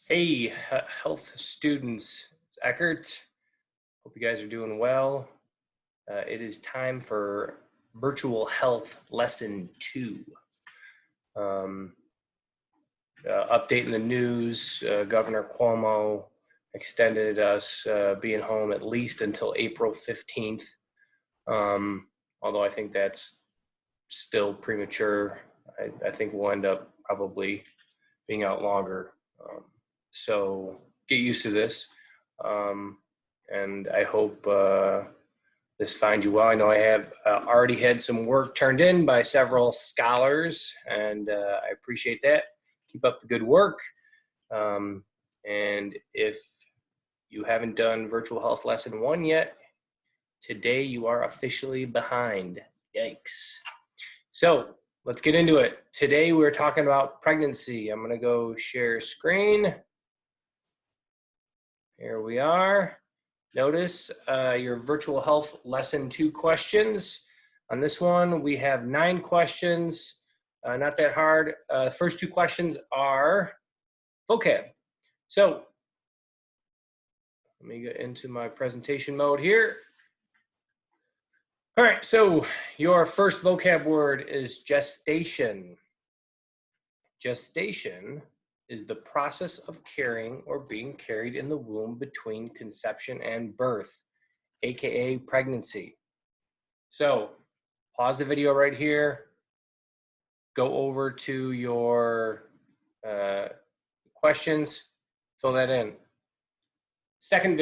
Hey, health students, it's Eckert. Hope you guys are doing well. It is time for virtual health lesson 2. Um, Update in the news, Governor Cuomo extended us being home at least until April 15th. Although I think that's still premature. I think we'll end up probably being out longer. So get used to this. And I hope this finds you well. I know I have already had some work turned in by several scholars, and I appreciate that. Keep up the good work. And if you haven't done virtual health lesson 1 yet, today you are officially behind. Yikes. So let's get into it. Today we're talking about pregnancy. I'm going to go share screen. Here we are. Notice your virtual health lesson 2 questions. On this one, we have 9 questions, not that hard. First 2 questions are vocab. So let me get into my presentation mode here. All right, so your first vocab word is gestation. Gestation is the process of carrying or being carried in the womb between conception and birth, aka pregnancy. So pause the video right here, go over to your questions, fill that in. Second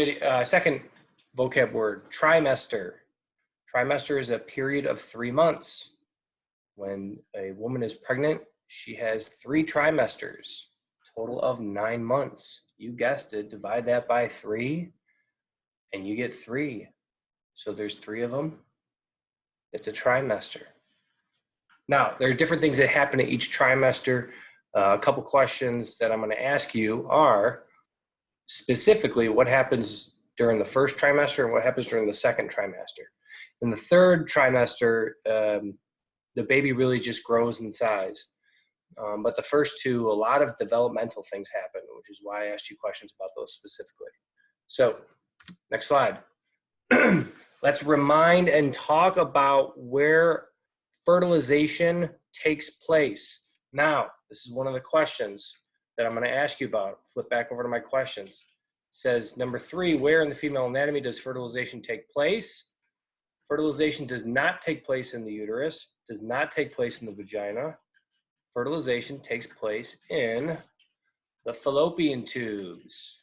vocab word, trimester. Trimester is a period of 3 months. When a woman is pregnant, she has 3 trimesters, total of 9 months. You guessed it, divide that by 3 and you get 3. So there's 3 of them. It's a trimester. Now, there are different things that happen at each trimester. A couple questions that I'm going to ask you are specifically what happens during the first trimester and what happens during the second trimester. In the third trimester, the baby really just grows in size. But the first 2, a lot of developmental things happen, which is why I asked you questions about those specifically. So, next slide. Let's remind and talk about where fertilization takes place. Now, this is one of the questions that I'm going to ask you about. Flip back over to my questions. It says, number 3, where in the female anatomy does fertilization take place? Fertilization does not take place in the uterus, does not take place in the vagina. Fertilization takes place in the fallopian tubes.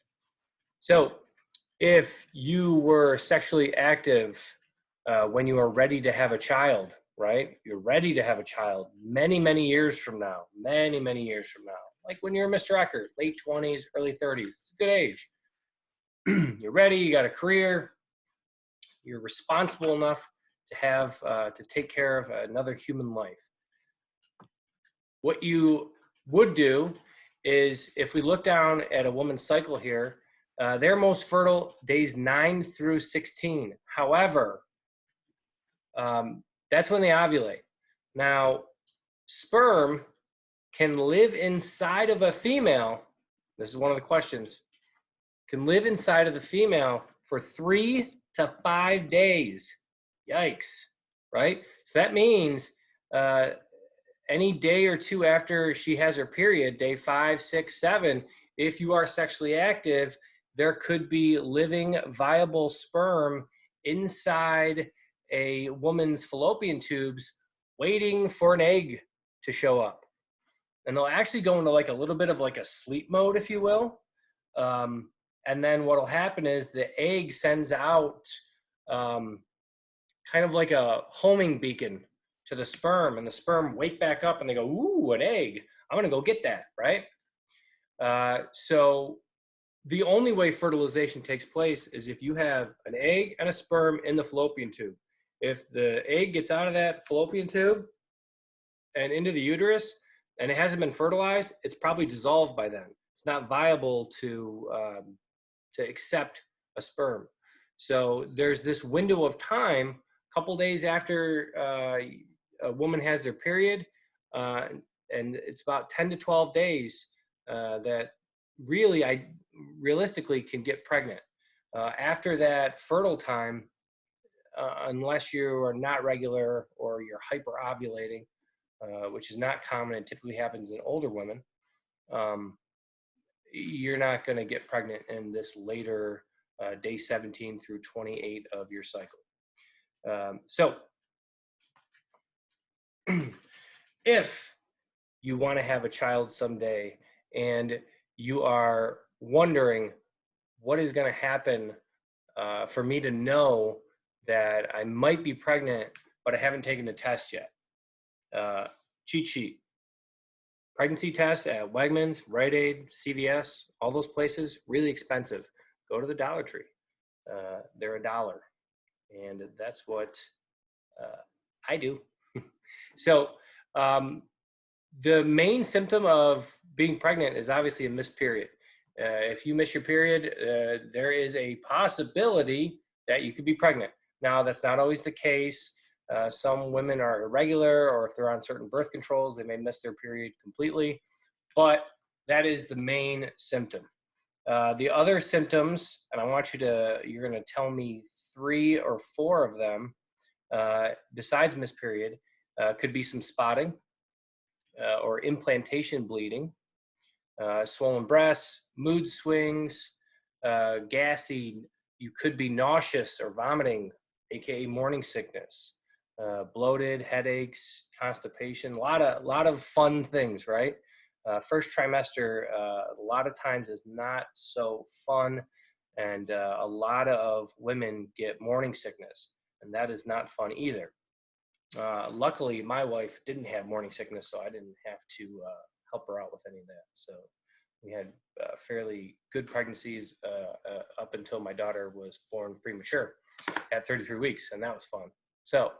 So if you were sexually active when you are ready to have a child, right? You're ready to have a child many, many years from now, many years from now. Like when you're Mr. Eckert, late 20s, early 30s. It's a good age. You're ready, you got a career, you're responsible enough to have, to take care of another human life. What you would do is, if we look down at a woman's cycle here, they're most fertile days 9 through 16. However, that's when they ovulate. Now, sperm can live inside of a female. This is one of the questions. Can live inside of the female for 3 to 5 days. Yikes, right? So that means any day or 2 after she has her period, day 5, 6, 7, if you are sexually active, there could be living, viable sperm inside a woman's fallopian tubes waiting for an egg to show up. And they'll actually go into like a little bit of like a sleep mode, if you will. And then what'll happen is the egg sends out kind of like a homing beacon to the sperm, and the sperm wake back up and they go, ooh, an egg. I'm going to go get that, right? So the only way fertilization takes place is if you have an egg and a sperm in the fallopian tube. If the egg gets out of that fallopian tube and into the uterus and it hasn't been fertilized, it's probably dissolved by then. It's not viable to accept a sperm. So there's this window of time, a couple days after a woman has their period, and it's about 10 to 12 days that really, I realistically can get pregnant. After that fertile time, unless you are not regular or you're hyperovulating, which is not common and typically happens in older women, um, you're not going to get pregnant in this later day 17 through 28 of your cycle. So if you want to have a child someday and you are wondering what is going to happen for me to know that I might be pregnant, but I haven't taken the test yet. Cheat sheet. Pregnancy tests at Wegmans, Rite Aid, CVS, all those places, really expensive. Go to the Dollar Tree. They're $1. And that's what I do. So the main symptom of being pregnant is obviously a missed period. If you miss your period, there is a possibility that you could be pregnant. Now, that's not always the case. Some women are irregular, or if they're on certain birth controls, they may miss their period completely. But that is the main symptom. The other symptoms, and you're going to tell me 3 or 4 of them, besides missed period, could be some spotting or implantation bleeding, swollen breasts, mood swings, gassy. You could be nauseous or vomiting, aka morning sickness, bloated, headaches, constipation. A lot of fun things, right? First trimester, a lot of times is not so fun, and a lot of women get morning sickness, and that is not fun either. Luckily, my wife didn't have morning sickness, so I didn't have to help her out with any of that. So we had fairly good pregnancies up until my daughter was born premature at 33 weeks, and that was fun. So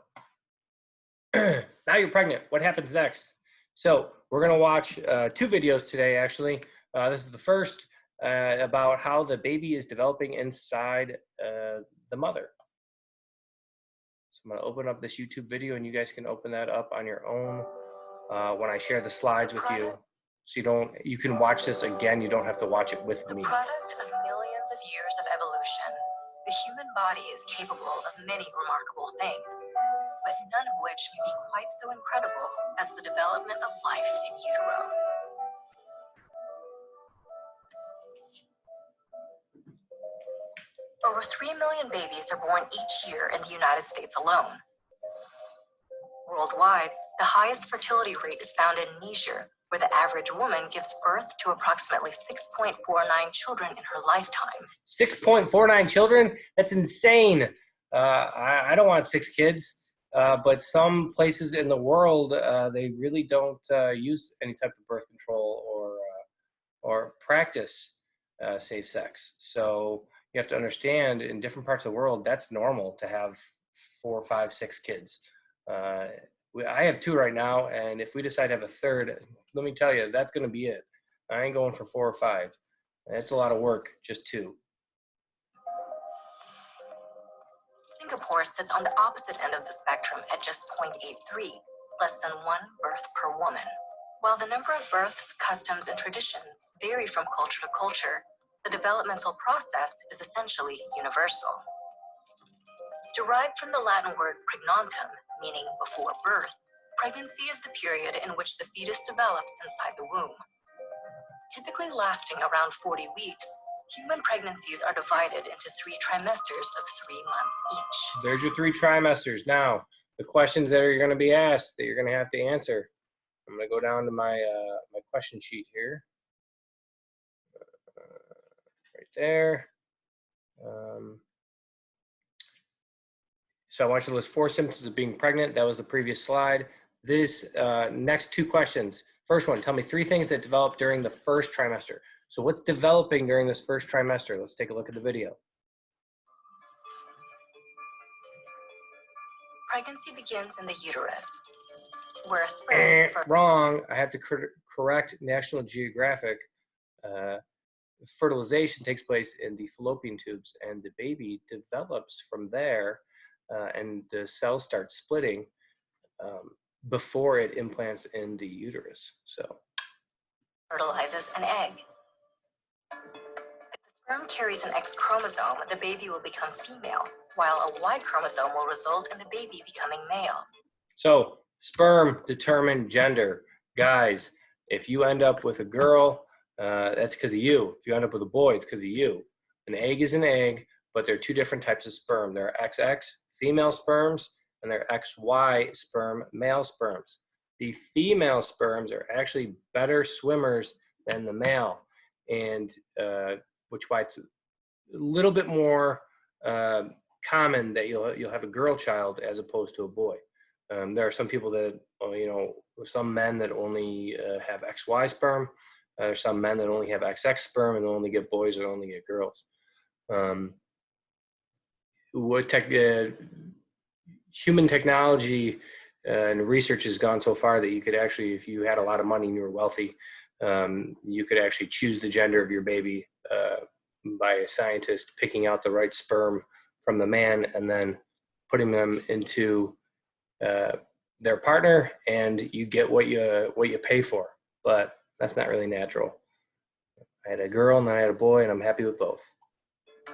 now you're pregnant. What happens next? So we're going to watch 2 videos today, actually. This is the first about how the baby is developing inside the mother. So I'm going to open up this YouTube video, and you guys can open that up on your own when I share the slides with you. So you can watch this again. You don't have to watch it with me. The product of millions of years of evolution, the human body is capable of many remarkable things, but none of which may be quite so incredible as the development of life in utero. Over 3 million babies are born each year in the United States alone. Worldwide, the highest fertility rate is found in Niger, where the average woman gives birth to approximately 6.49 children in her lifetime. 6.49 children? That's insane. I don't want 6 kids, but some places in the world, they really don't use any type of birth control or practice safe sex. So you have to understand, in different parts of the world, that's normal to have 4, 5, 6 kids. I have 2 right now, and if we decide to have a third, let me tell you, that's going to be it. I ain't going for 4 or 5. It's a lot of work, just 2. Singapore sits on the opposite end of the spectrum at just 0.83, less than 1 birth per woman. While the number of births, customs, and traditions vary from culture to culture, the developmental process is essentially universal. Derived from the Latin word praegnantem, meaning before birth, pregnancy is the period in which the fetus develops inside the womb. Typically lasting around 40 weeks, human pregnancies are divided into 3 trimesters of 3 months each. There's your 3 trimesters. Now, the questions that are going to be asked that you're going to have to answer. I'm going to go down to my my question sheet here. Right there. So I want you to list 4 symptoms of being pregnant. That was the previous slide. This next 2 questions. First one, tell me 3 things that develop during the first trimester. So what's developing during this first trimester? Let's take a look at the video. Pregnancy begins in the uterus, where a sperm... Wrong. I have to correct National Geographic. Fertilization takes place in the fallopian tubes, and the baby develops from there, and the cells start splitting before it implants in the uterus. So fertilizes an egg. sperm carries an X chromosome, the baby will become female, while a Y chromosome will result in the baby becoming male. So sperm determine gender. Guys, if you end up with a girl, that's because of you. If you end up with a boy, it's because of you. An egg is an egg, but there are two different types of sperm. There are XX, female sperms, and there are XY sperm, male sperms. The female sperms are actually better swimmers than the male, and which why it's a little bit more common that you'll have a girl child as opposed to a boy. There are some people that, some men that only have XY sperm. There's some men that only have XX sperm and only get boys or only get girls. Human technology and research has gone so far that you could actually, if you had a lot of money and you were wealthy, you could actually choose the gender of your baby by a scientist picking out the right sperm from the man and then putting them into their partner, and you get what you pay for. But that's not really natural. I had a girl and then I had a boy, and I'm happy with both.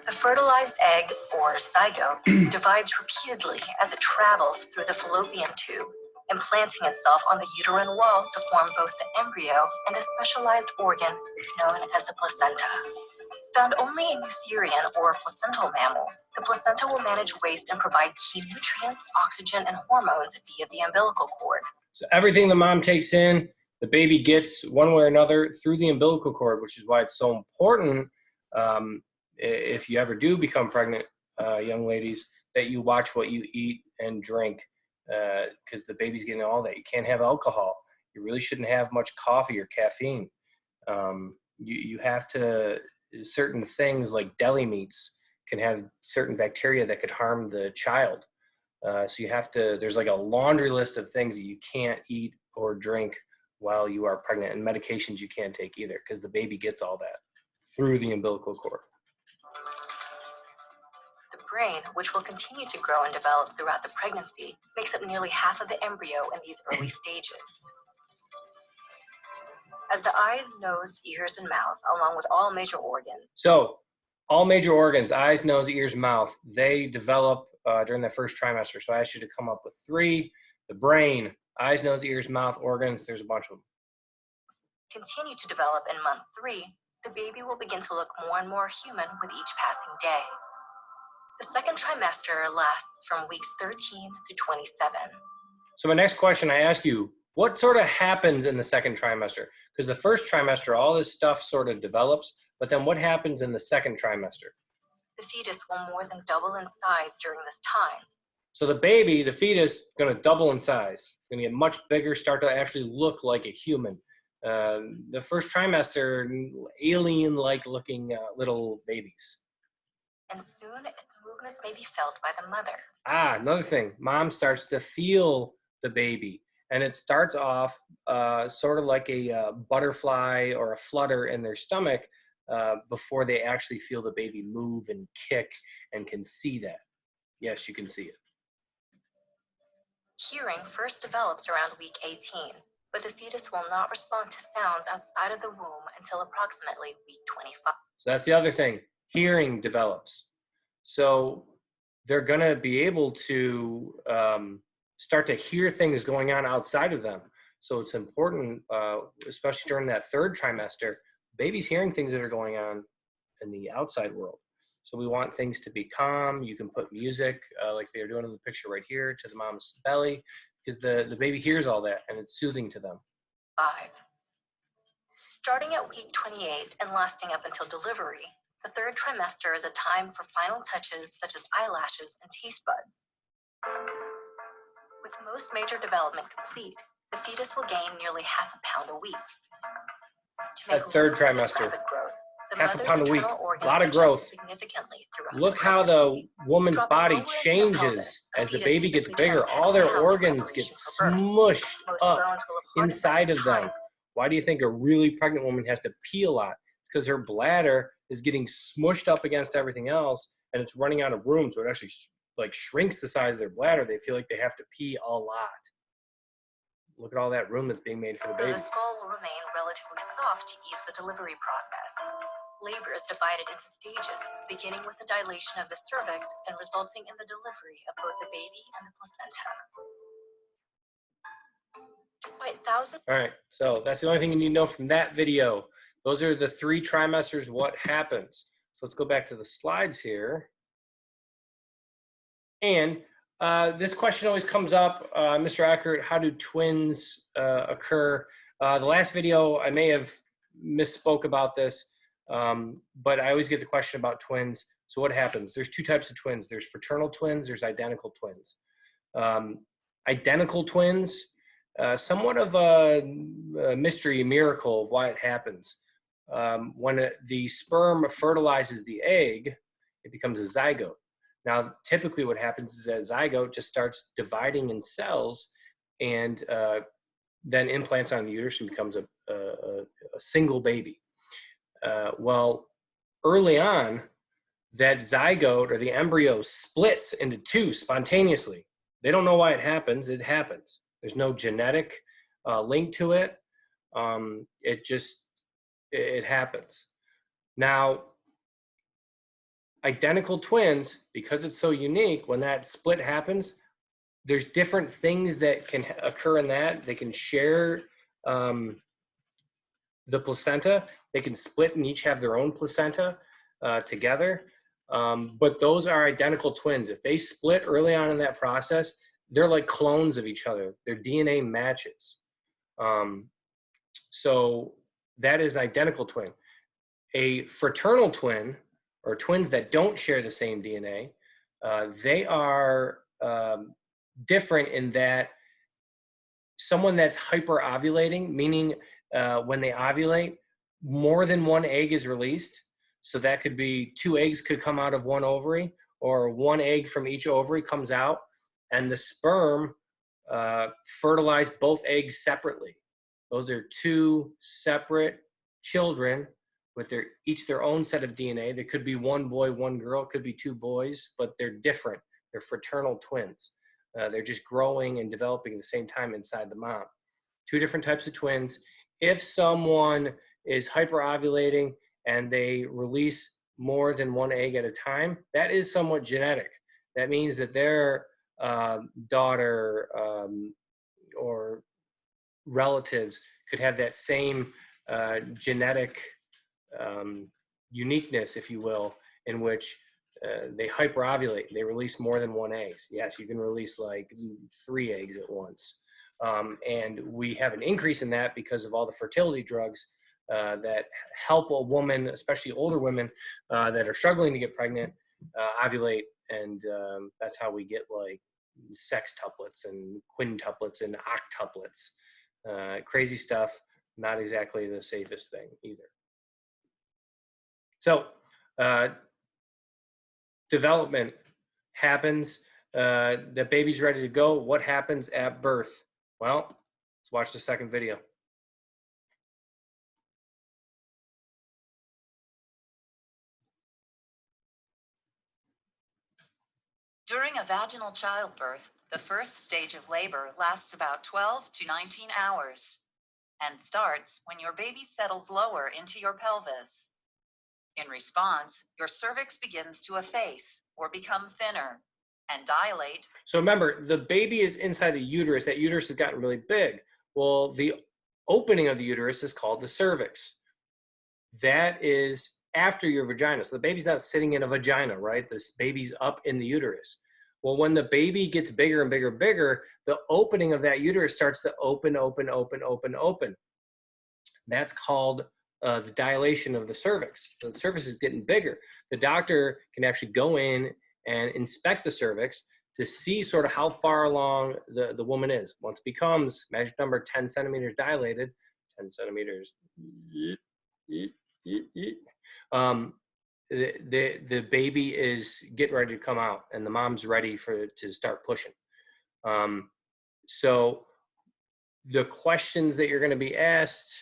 The fertilized egg, or zygote, divides repeatedly as it travels through the fallopian tube, implanting itself on the uterine wall to form both the embryo and a specialized organ known as the placenta. Found only in Eutherian or placental mammals, the placenta will manage waste and provide key nutrients, oxygen, and hormones via the umbilical cord. So everything the mom takes in, the baby gets one way or another through the umbilical cord, which is why it's so important, if you ever do become pregnant, young ladies, that you watch what you eat and drink, because the baby's getting all that. You can't have alcohol. You really shouldn't have much coffee or caffeine. You have to, certain things like deli meats can have certain bacteria that could harm the child. So you have to, there's like a laundry list of things that you can't eat or drink while you are pregnant, and medications you can't take either, because the baby gets all that through the umbilical cord. The brain, which will continue to grow and develop throughout the pregnancy, makes up nearly half of the embryo in these early stages. As the eyes, nose, ears, and mouth, along with all major organs. So all major organs, eyes, nose, ears, mouth, they develop during the first trimester. So I asked you to come up with 3. The brain, eyes, nose, ears, mouth, organs, there's a bunch of them. Continue to develop in month 3, the baby will begin to look more and more human with each passing day. The second trimester lasts from weeks 13 to 27. So my next question, I ask you, what sort of happens in the second trimester? Because the first trimester, all this stuff sort of develops, but then what happens in the second trimester? The fetus will more than double in size during this time. So the baby, the fetus, is going to double in size. It's going to get much bigger, start to actually look like a human. The first trimester, alien-like looking little babies. And soon its movements may be felt by the mother. Another thing, mom starts to feel the baby. And it starts off sort of like a butterfly or a flutter in their stomach before they actually feel the baby move and kick and can see that. Yes, you can see it. Hearing first develops around week 18, but the fetus will not respond to sounds outside of the womb until approximately week 25. So that's the other thing. Hearing develops. So they're going to be able to start to hear things going on outside of them. So it's important, especially during that third trimester, baby's hearing things that are going on in the outside world. So we want things to be calm. You can put music like they're doing in the picture right here to the mom's belly, because the baby hears all that and it's soothing to them. 5. Starting at week 28 and lasting up until delivery, the third trimester is a time for final touches such as eyelashes and taste buds. With most major development complete, the fetus will gain nearly half a pound a week. That's third trimester. Growth, half a pound a week. A lot of growth. Look how the woman's body changes as the baby gets bigger. All their organs get smushed up inside of them. Why do you think a really pregnant woman has to pee a lot? It's because her bladder is getting smushed up against everything else, and it's running out of room, so it actually like shrinks the size of their bladder. They feel like they have to pee a lot. Look at all that room that's being made for the baby. The skull will remain relatively soft to ease the delivery process. Labor is divided into stages, beginning with the dilation of the cervix and resulting in the delivery of both the baby and the placenta. Despite thousands. All right, so that's the only thing you need to know from that video. Those are the 3 trimesters, what happens. So let's go back to the slides here. And this question always comes up, Mr. Ackert, how do twins occur? The last video, I may have misspoke about this, but I always get the question about twins. So what happens? There's 2 types of twins. There's fraternal twins, there's identical twins. Identical twins, somewhat of a mystery, miracle of why it happens. When the sperm fertilizes the egg, it becomes a zygote. Now, typically what happens is that zygote just starts dividing in cells and then implants on the uterus and becomes a single baby. Well, early on, that zygote or the embryo splits into 2 spontaneously. They don't know why it happens. It happens. There's no genetic link to it. It happens. Now, identical twins, because it's so unique, when that split happens, there's different things that can occur in that. They can share the placenta. They can split and each have their own placenta together. But those are identical twins. If they split early on in that process, they're like clones of each other. Their DNA matches. So that is identical twin. A fraternal twin, or twins that don't share the same DNA, they are different in that someone that's hyperovulating, meaning when they ovulate, more than 1 egg is released. So that could be 2 eggs could come out of 1 ovary, or 1 egg from each ovary comes out, and the sperm fertilize both eggs separately. Those are 2 separate children with each their own set of DNA. There could be 1 boy, 1 girl, it could be 2 boys, but they're different. They're fraternal twins. They're just growing and developing at the same time inside the mom. 2 different types of twins. If someone is hyperovulating and they release more than 1 egg at a time, that is somewhat genetic. That means that their daughter or relatives could have that same genetic uniqueness, if you will, in which they hyperovulate. They release more than 1 egg. Yes, you can release like 3 eggs at once. And we have an increase in that because of all the fertility drugs that help a woman, especially older women that are struggling to get pregnant, ovulate. And that's how we get like sextuplets and quintuplets and octuplets. Crazy stuff. Not exactly the safest thing either. So development happens. The baby's ready to go. What happens at birth? Well, let's watch the second video. During a vaginal childbirth, the first stage of labor lasts about 12 to 19 hours and starts when your baby settles lower into your pelvis. In response, your cervix begins to efface or become thinner and dilate. So remember, the baby is inside the uterus. That uterus has gotten really big. Well, the opening of the uterus is called the cervix. That is after your vagina. So the baby's not sitting in a vagina, right? This baby's up in the uterus. Well, when the baby gets bigger and bigger and bigger, the opening of that uterus starts to open. That's called the dilation of the cervix. So the cervix is getting bigger. The doctor can actually go in and inspect the cervix to see sort of how far along the woman is. Once it becomes magic number 10 centimeters dilated, 10 centimeters, the baby is getting ready to come out and the mom's ready to start pushing. So the questions that you're going to be asked,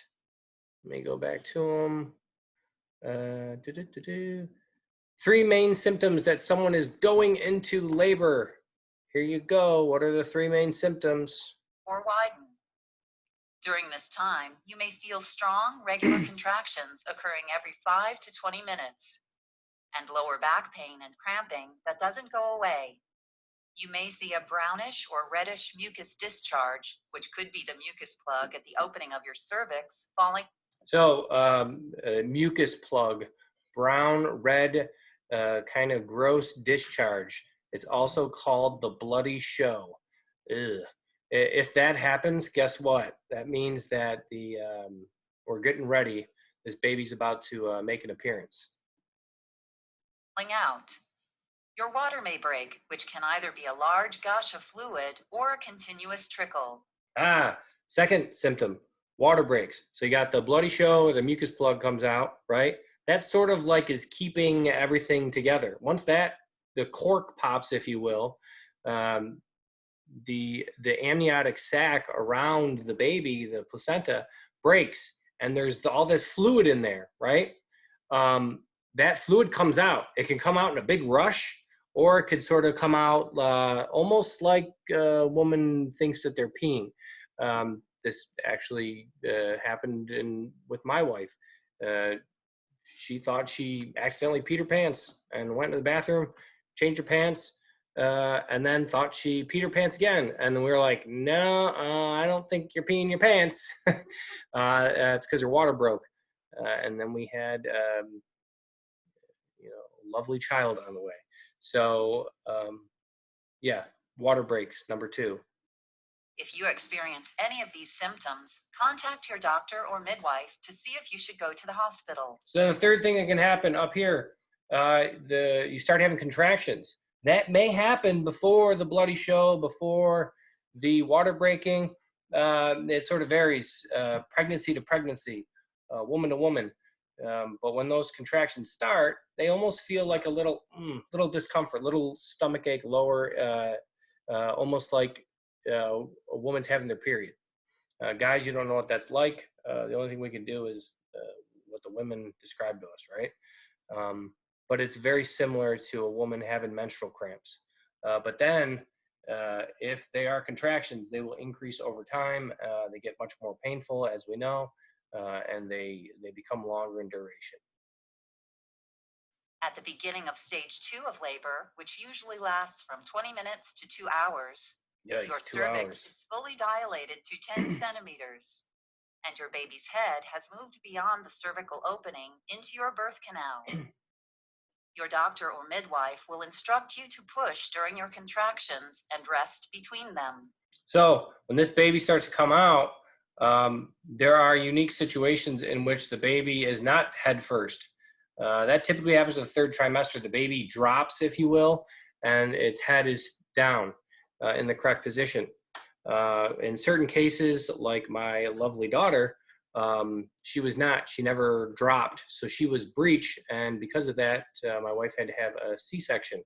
let me go back to them. 3 main symptoms that someone is going into labor. Here you go. What are the 3 main symptoms? Or widen. During this time, you may feel strong, regular contractions occurring every 5 to 20 minutes, and lower back pain and cramping that doesn't go away. You may see a brownish or reddish mucus discharge, which could be the mucus plug at the opening of your cervix falling. So, a mucus plug, brown, red, kind of gross discharge. It's also called the bloody show. Ugh. If that happens, guess what? That means that we're getting ready. This baby's about to make an appearance. Out. Your water may break, which can either be a large gush of fluid or a continuous trickle. Second symptom, water breaks. So you got the bloody show, the mucus plug comes out, right? That's sort of like is keeping everything together. Once the cork pops, if you will, the amniotic sac around the baby, the placenta, breaks, and there's all this fluid in there, right? That fluid comes out. It can come out in a big rush, or it could sort of come out almost like a woman thinks that they're peeing. This actually happened with my wife. She thought she accidentally peed her pants and went to the bathroom, changed her pants, and then thought she peed her pants again. And we were like, no, I don't think you're peeing your pants. It's because her water broke. And then we had a lovely child on the way. So, yeah, water breaks, number 2. If you experience any of these symptoms, contact your doctor or midwife to see if you should go to the hospital. So the third thing that can happen up here, you start having contractions. That may happen before the bloody show, before the water breaking. It sort of varies, pregnancy to pregnancy, woman to woman. But when those contractions start, they almost feel like a little discomfort, little stomach ache, lower, almost like a woman's having their period. Guys, you don't know what that's like. The only thing we can do is what the women describe to us, right? But it's very similar to a woman having menstrual cramps. But then, if they are contractions, they will increase over time. They get much more painful, as we know, and they become longer in duration. At the beginning of stage 2 of labor, which usually lasts from 20 minutes to 2 hours, Yikes, your 2 cervix hours. is fully dilated to 10 centimeters, and your baby's head has moved beyond the cervical opening into your birth canal. Your doctor or midwife will instruct you to push during your contractions and rest between them. So when this baby starts to come out, there are unique situations in which the baby is not head first. That typically happens in the 3rd trimester. The baby drops, if you will, and its head is down in the correct position. In certain cases, like my lovely daughter, she was not. She never dropped. So she was breech, and because of that, my wife had to have a C-section.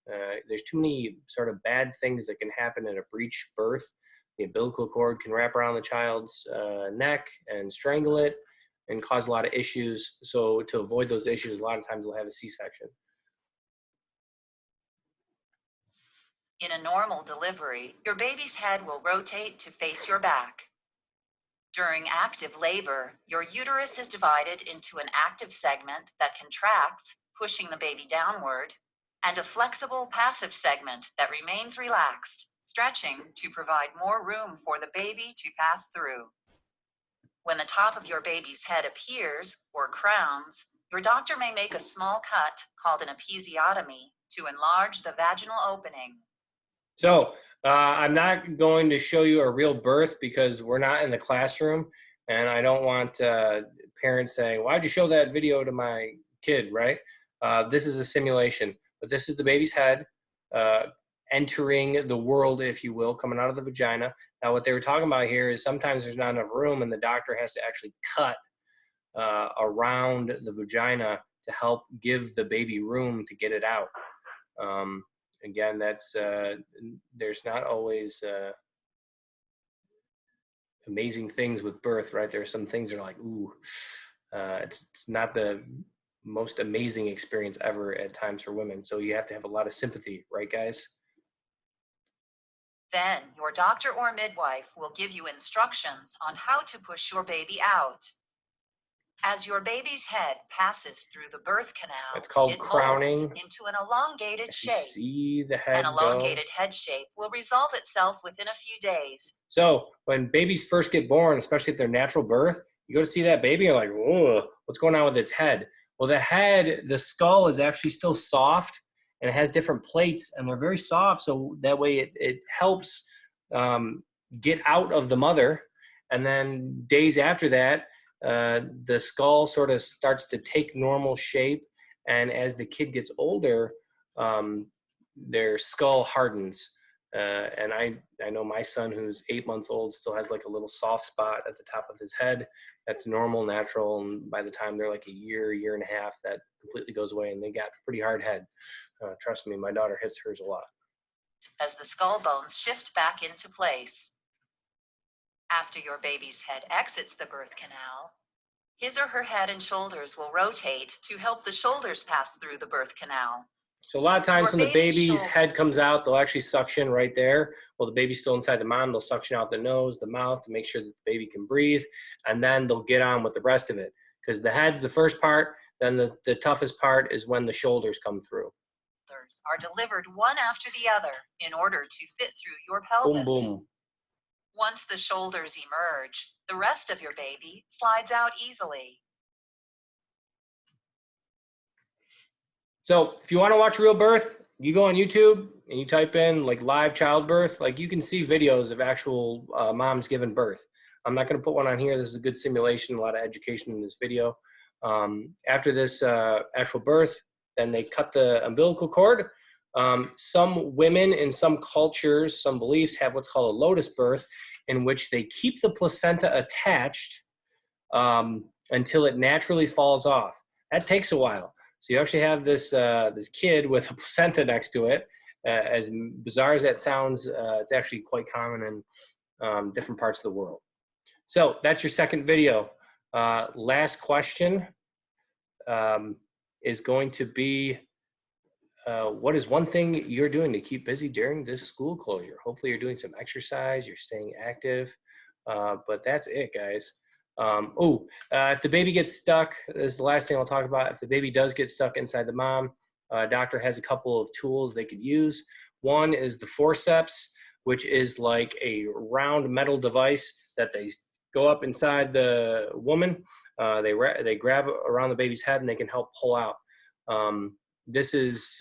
There's too many sort of bad things that can happen in a breech birth. The umbilical cord can wrap around the child's neck and strangle it and cause a lot of issues. So to avoid those issues, a lot of times we'll have a C-section. In a normal delivery, your baby's head will rotate to face your back. During active labor, your uterus is divided into an active segment that contracts, pushing the baby downward, and a flexible passive segment that remains relaxed, stretching to provide more room for the baby to pass through. When the top of your baby's head appears, or crowns, your doctor may make a small cut called an episiotomy to enlarge the vaginal opening. So I'm not going to show you a real birth because we're not in the classroom, and I don't want parents saying, why'd you show that video to my kid, right? This is a simulation, but this is the baby's head entering the world, if you will, coming out of the vagina. Now, what they were talking about here is sometimes there's not enough room, and the doctor has to actually cut around the vagina to help give the baby room to get it out. Again, that's there's not always amazing things with birth, right? There are some things that are like, ooh, it's not the most amazing experience ever at times for women. So you have to have a lot of sympathy, right, guys? Then your doctor or midwife will give you instructions on how to push your baby out. As your baby's head passes through the birth canal, it's called it crowning. molds into an elongated If you shape. see the head An elongated head shape will resolve itself within a few days. So when babies first get born, especially at their natural birth, you go to see that baby, you're like, whoa, what's going on with its head? Well, the skull is actually still soft, and it has different plates, and they're very soft, so that way it helps get out of the mother. And then days after that, the skull sort of starts to take normal shape, and as the kid gets older, their skull hardens. And I know my son, who's 8 months old, still has like a little soft spot at the top of his head. That's normal, natural, and by the time they're like a year and a half, that completely goes away, and they got a pretty hard head. Trust me, my daughter hits hers a lot. As the skull bones shift back into place. After your baby's head exits the birth canal, his or her head and shoulders will rotate to help the shoulders pass through the birth canal. So a lot of times Your when the baby's baby's shoulder- head comes out, they'll actually suction right there. While the baby's still inside the mom, they'll suction out the nose, the mouth to make sure that the baby can breathe, and then they'll get on with the rest of it. Because the head's the first part, then the toughest part is when the shoulders come through. Are delivered one after the other in order to fit through your pelvis. Boom, boom. Once the shoulders emerge, the rest of your baby slides out easily. So if you want to watch real birth, you go on YouTube and you type in like live childbirth, like you can see videos of actual moms giving birth. I'm not going to put one on here. This is a good simulation, a lot of education in this video. After this actual birth, then they cut the umbilical cord. Some women in some cultures, some beliefs have what's called a lotus birth, in which they keep the placenta attached until it naturally falls off. That takes a while. So you actually have this this kid with a placenta next to it. As bizarre as that sounds, it's actually quite common in different parts of the world. So that's your second video. Last question is going to be, what is one thing you're doing to keep busy during this school closure? Hopefully you're doing some exercise, you're staying active, but that's it, guys. If the baby gets stuck, this is the last thing I'll talk about. If the baby does get stuck inside the mom, doctor has a couple of tools they could use. One is the forceps, which is like a round metal device that they go up inside the woman. They grab around the baby's head and they can help pull out. This is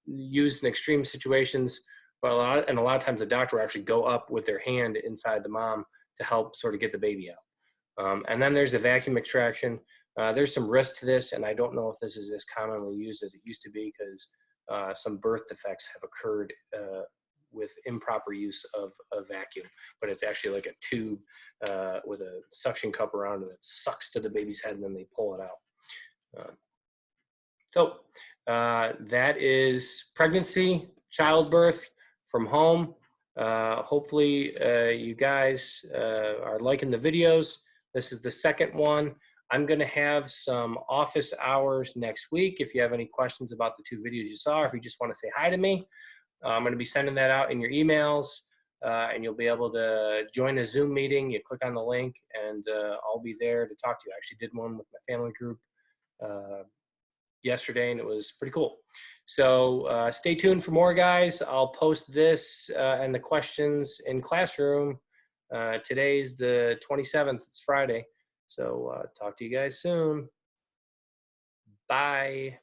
used in extreme situations, but a lot of times the doctor will actually go up with their hand inside the mom to help sort of get the baby out. And then there's the vacuum extraction. There's some risk to this, and I don't know if this is as commonly used as it used to be, because some birth defects have occurred with improper use of a vacuum. But it's actually like a tube with a suction cup around it that sucks to the baby's head, and then they pull it out. So that is pregnancy, childbirth from home. Hopefully you guys are liking the videos. This is the second one. I'm going to have some office hours next week. If you have any questions about the two videos you saw, if you just want to say hi to me, I'm going to be sending that out in your emails, and you'll be able to join a Zoom meeting. You click on the link, and I'll be there to talk to you. I actually did one with my family group yesterday, and it was pretty cool. So stay tuned for more, guys. I'll post this and the questions in Classroom. Today's the 27th. It's Friday. So talk to you guys soon. Bye.